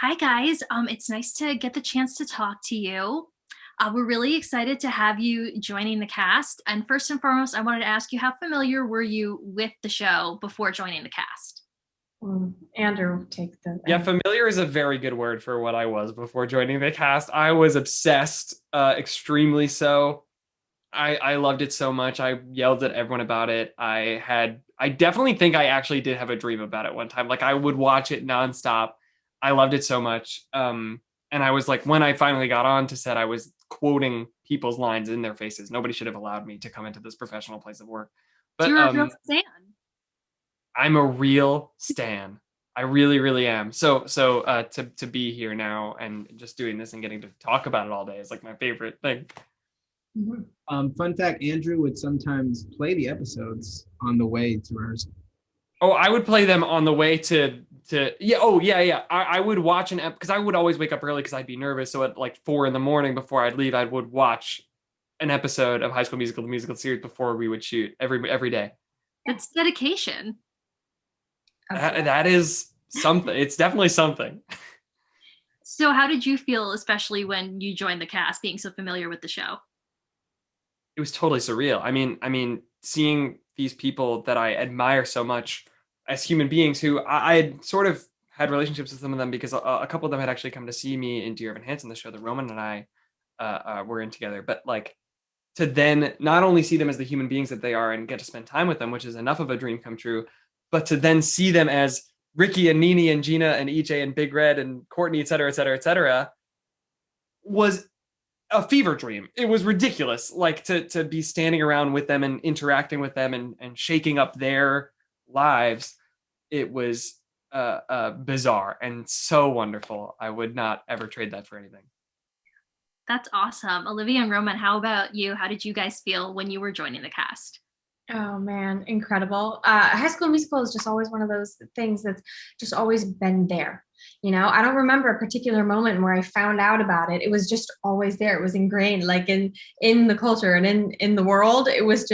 Hi guys, it's nice to get the chance to talk to you. We're really excited to have you joining the cast. And first and foremost, I wanted to ask you, how familiar were you with the show before joining the cast? Andrew, take the. Yeah, familiar is a very good word for what I was before joining the cast. I was obsessed, extremely so. I loved it so much. I yelled at everyone about it. I definitely think I actually did have a dream about it one time. Like I would watch it nonstop. I loved it so much. And I was like, when I finally got on to set, I was quoting people's lines in their faces. Nobody should have allowed me to come into this professional place of work. So But you're a real fan. I'm a real stan. I really, really am. So to be here now and just doing this and getting to talk about it all day is like my favorite thing. Mhm. Fun fact, Andrew would sometimes play the episodes on the way to rehearsal. Oh, I would play them on the way to yeah. Oh, yeah, yeah. I would watch an because I would always wake up early because I'd be nervous. So at like 4 in the morning before I'd leave, I would watch an episode of High School Musical, the musical series, before we would shoot every day. It's dedication. That is something. It's definitely something. So how did you feel, especially when you joined the cast, being so familiar with the show? It was totally surreal. I mean, seeing these people that I admire so much as human beings, who I had sort of had relationships with some of them because a couple of them had actually come to see me in Dear Evan Hansen, the show that Roman and I were in together. But like to then not only see them as the human beings that they are and get to spend time with them, which is enough of a dream come true, but to then see them as Ricky and Nini and Gina and EJ and Big Red and Courtney, et cetera, et cetera, et cetera, was a fever dream. It was ridiculous, like to be standing around with them and interacting with them and shaking up their lives. It was bizarre and so wonderful. I would not ever trade that for anything. That's awesome. Olivia and Roman, how about you? How did you guys feel when you were joining the cast? Oh man, incredible. High School Musical is just always one of those things that's just always been there. I don't remember a particular moment where I found out about it. It was just always there. It was ingrained, like in the culture and in the world. It was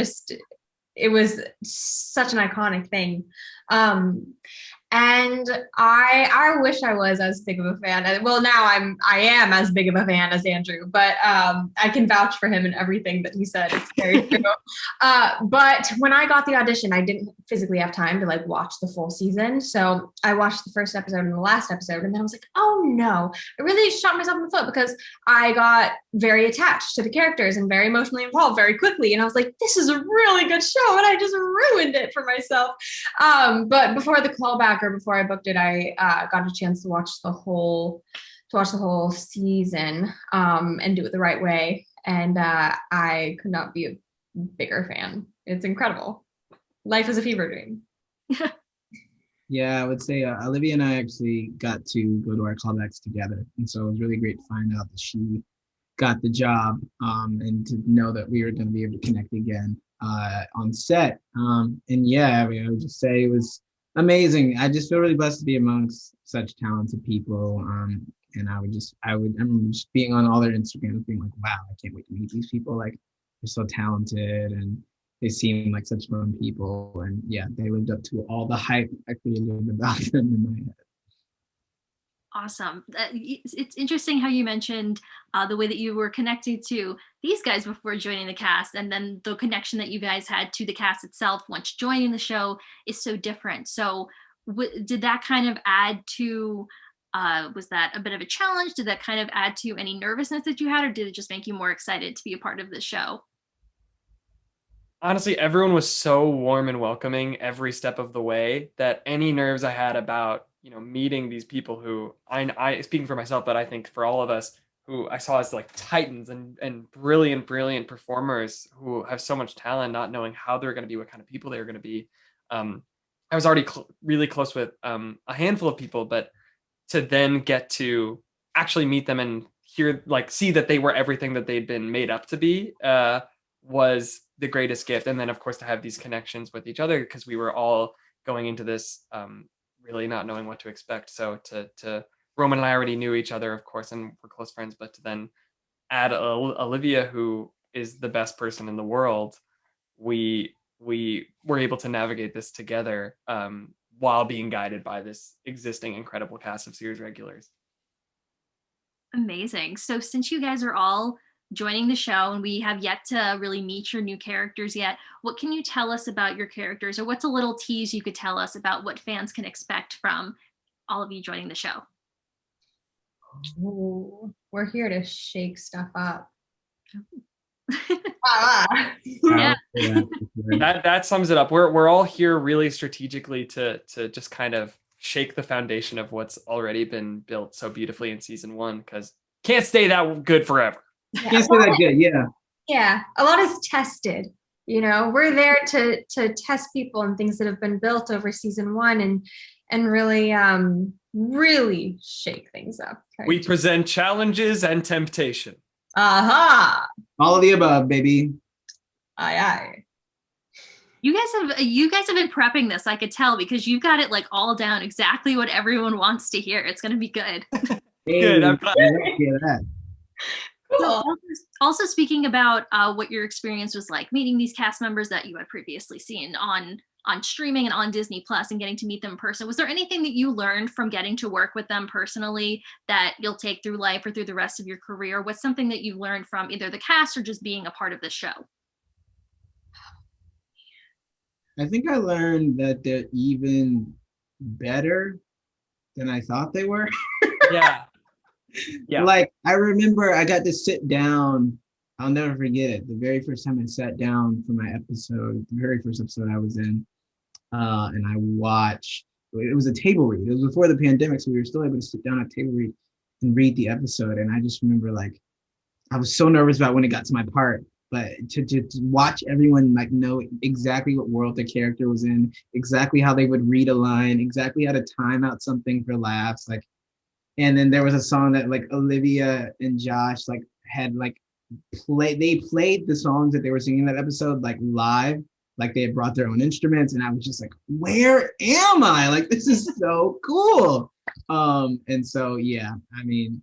such an iconic thing. Um, and I wish I was as big of a fan. Well, now I am as big of a fan as Andrew, but I can vouch for him and everything that he said. It's very true. But when I got the audition, I didn't physically have time to like watch the full season. So I watched the first episode and the last episode, and then I was like, oh no, I really shot myself in the foot because I got very attached to the characters and very emotionally involved very quickly. And I was like, this is a really good show, and I just ruined it for myself. But before the callback or before I booked it, I got a chance to watch the whole season and do it the right way. And I could not be a bigger fan. It's incredible. Life is a fever dream. Yeah, I would say Olivia and I actually got to go to our callbacks together, and so it was really great to find out that she got the job, and to know that we were going to be able to connect again on set. And yeah, I mean, I would just say it was amazing. I just feel really blessed to be amongst such talented people. And I remember just being on all their Instagrams, being like, wow, I can't wait to meet these people. Like, they're so talented and they seem like such fun people. And yeah, they lived up to all the hype I created about them in my head. Awesome. It's interesting how you mentioned the way that you were connecting to these guys before joining the cast, and then the connection that you guys had to the cast itself once joining the show is so different. So, did that kind of add to? Was that a bit of a challenge? Did that kind of add to any nervousness that you had, or did it just make you more excited to be a part of the show? Honestly, everyone was so warm and welcoming every step of the way that any nerves I had about, meeting these people who I speaking for myself, but I think for all of us who I saw as like titans and brilliant, brilliant performers who have so much talent, not knowing how they're going to be, what kind of people they're going to be. Um, I was already really close with a handful of people, but to then get to actually meet them and hear, like, see that they were everything that they'd been made up to be, was the greatest gift. And then, of course, to have these connections with each other because we were all going into this really not knowing what to expect. So to Roman and I already knew each other, of course, and we're close friends. But to then add Olivia, who is the best person in the world, we were able to navigate this together while being guided by this existing incredible cast of series regulars. Amazing. So since you guys are all joining the show and we have yet to really meet your new characters yet, what can you tell us about your characters, or what's a little tease you could tell us about what fans can expect from all of you joining the show? Ooh, we're here to shake stuff up. Yeah. That sums it up. We're all here really strategically to just kind of shake the foundation of what's already been built so beautifully in season 1, because can't stay that good forever. Can't say that good, yeah. Yeah, a lot is tested. We're there to test people and things that have been built over season 1 and really really shake things up. We present challenges and temptation. Aha! All of the above, baby. Aye, aye. You guys have been prepping this, I could tell, because you've got it like all down exactly what everyone wants to hear. It's going to be good. Good. I'm glad. Yeah, that. So also speaking about what your experience was like meeting these cast members that you had previously seen on streaming and on Disney Plus and getting to meet them in person, was there anything that you learned from getting to work with them personally that you'll take through life or through the rest of your career? What's something that you've learned from either the cast or just being a part of the show? I think I learned that they're even better than I thought they were. Yeah. Yeah. Like, I remember I got to sit down. I'll never forget it. The very first time I sat down for my episode, the very first episode I was in, and I watched, it was a table read. It was before the pandemic, so we were still able to sit down at a table read and read the episode. And I just remember, like, I was so nervous about when it got to my part, but to watch everyone like know exactly what world the character was in, exactly how they would read a line, exactly how to time out something for laughs, like. And then there was a song that like Olivia and Josh like had like they played the songs that they were singing in that episode like live, like they had brought their own instruments, and I was just like, where am I? Like, this is so cool. And so yeah, I mean,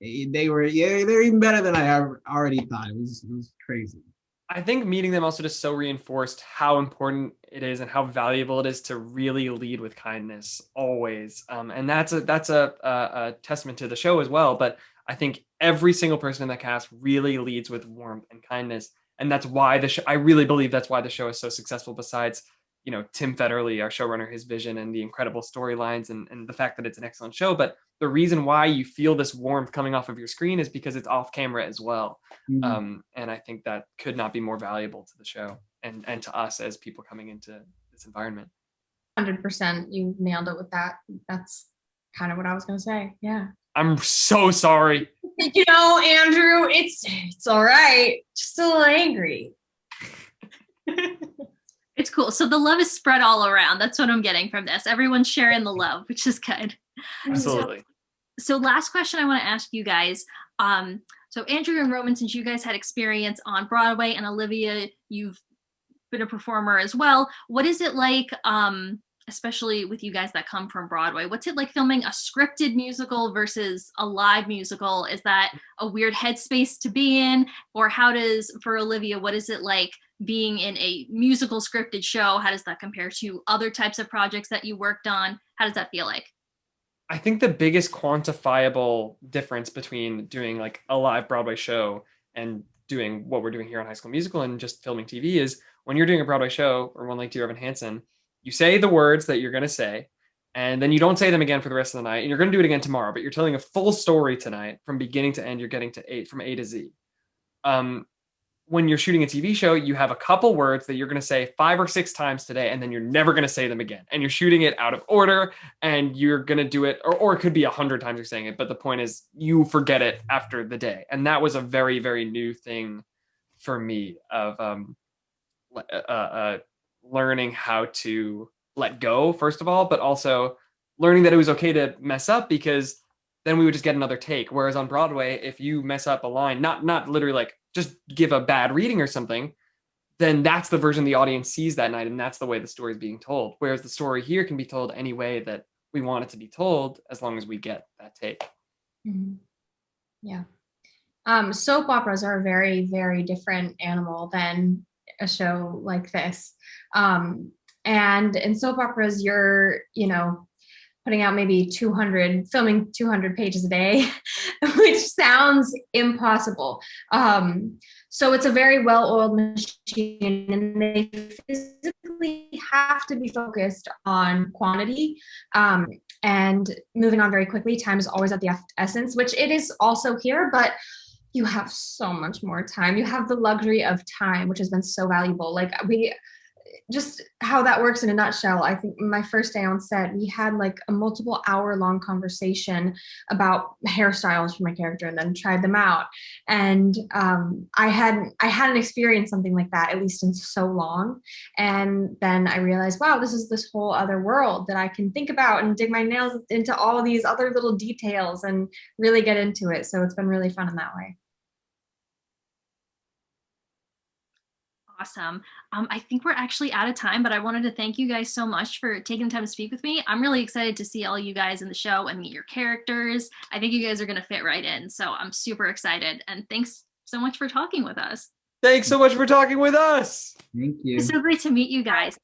they're even better than I already thought. It was crazy. I think meeting them also just so reinforced how important it is and how valuable it is to really lead with kindness always. And that's a testament to the show as well. But I think every single person in that cast really leads with warmth and kindness. And that's why I really believe that's why the show is so successful, besides, Tim Federle, our showrunner, his vision and the incredible storylines and the fact that it's an excellent show. But the reason why you feel this warmth coming off of your screen is because it's off camera as well. Mm-hmm. And I think that could not be more valuable to the show and to us as people coming into this environment. 100%. You nailed it with that. That's kind of what I was going to say. Yeah. I'm so sorry. Andrew, it's all right. Just a little angry. It's cool. So the love is spread all around. That's what I'm getting from this. Everyone's sharing the love, which is good. Absolutely. So last question I want to ask you guys. So Andrew and Roman, since you guys had experience on Broadway, and Olivia, you've been a performer as well. What is it like, especially with you guys that come from Broadway? What's it like filming a scripted musical versus a live musical? Is that a weird headspace to be in? Or for Olivia, what is it like being in a musical scripted show? How does that compare to other types of projects that you worked on? How does that feel like? I think the biggest quantifiable difference between doing like a live Broadway show and doing what we're doing here on High School Musical and just filming TV is when you're doing a Broadway show or One Lake Dear Evan Hansen, you say the words that you're going to say, and then you don't say them again for the rest of the night, and you're going to do it again tomorrow, but you're telling a full story tonight from beginning to end. You're getting from A to Z. When you're shooting a TV show, you have a couple words that you're going to say 5 or 6 times today, and then you're never going to say them again. And you're shooting it out of order, and you're going to do it, or it could be 100 times you're saying it, but the point is you forget it after the day. And that was a very, very new thing for me of learning how to let go, first of all, but also learning that it was okay to mess up, because then we would just get another take. Whereas on Broadway, if you mess up a line, not literally like just give a bad reading or something, then that's the version the audience sees that night, and that's the way the story is being told. Whereas the story here can be told any way that we want it to be told, as long as we get that take. Mm-hmm. Yeah. Soap operas are a very, very different animal than a show like this. And in soap operas, you're, putting out maybe filming 200 pages a day. which sounds impossible. So it's a very well-oiled machine, and they physically have to be focused on quantity and moving on very quickly. Time is always at the essence, which it is also here, but you have so much more time. You have the luxury of time, which has been so valuable. Like just how that works in a nutshell. I think my first day on set, we had like a multiple hour long conversation about hairstyles for my character, and then tried them out. And I hadn't experienced something like that, at least in so long. And then I realized, wow, this is this whole other world that I can think about and dig my nails into all these other little details and really get into it. So it's been really fun in that way. Awesome. I think we're actually out of time, but I wanted to thank you guys so much for taking the time to speak with me. I'm really excited to see all you guys in the show and meet your characters. I think you guys are going to fit right in. So I'm super excited. And thanks so much for talking with us. Thanks so much for talking with us. Thank you. It's so great to meet you guys.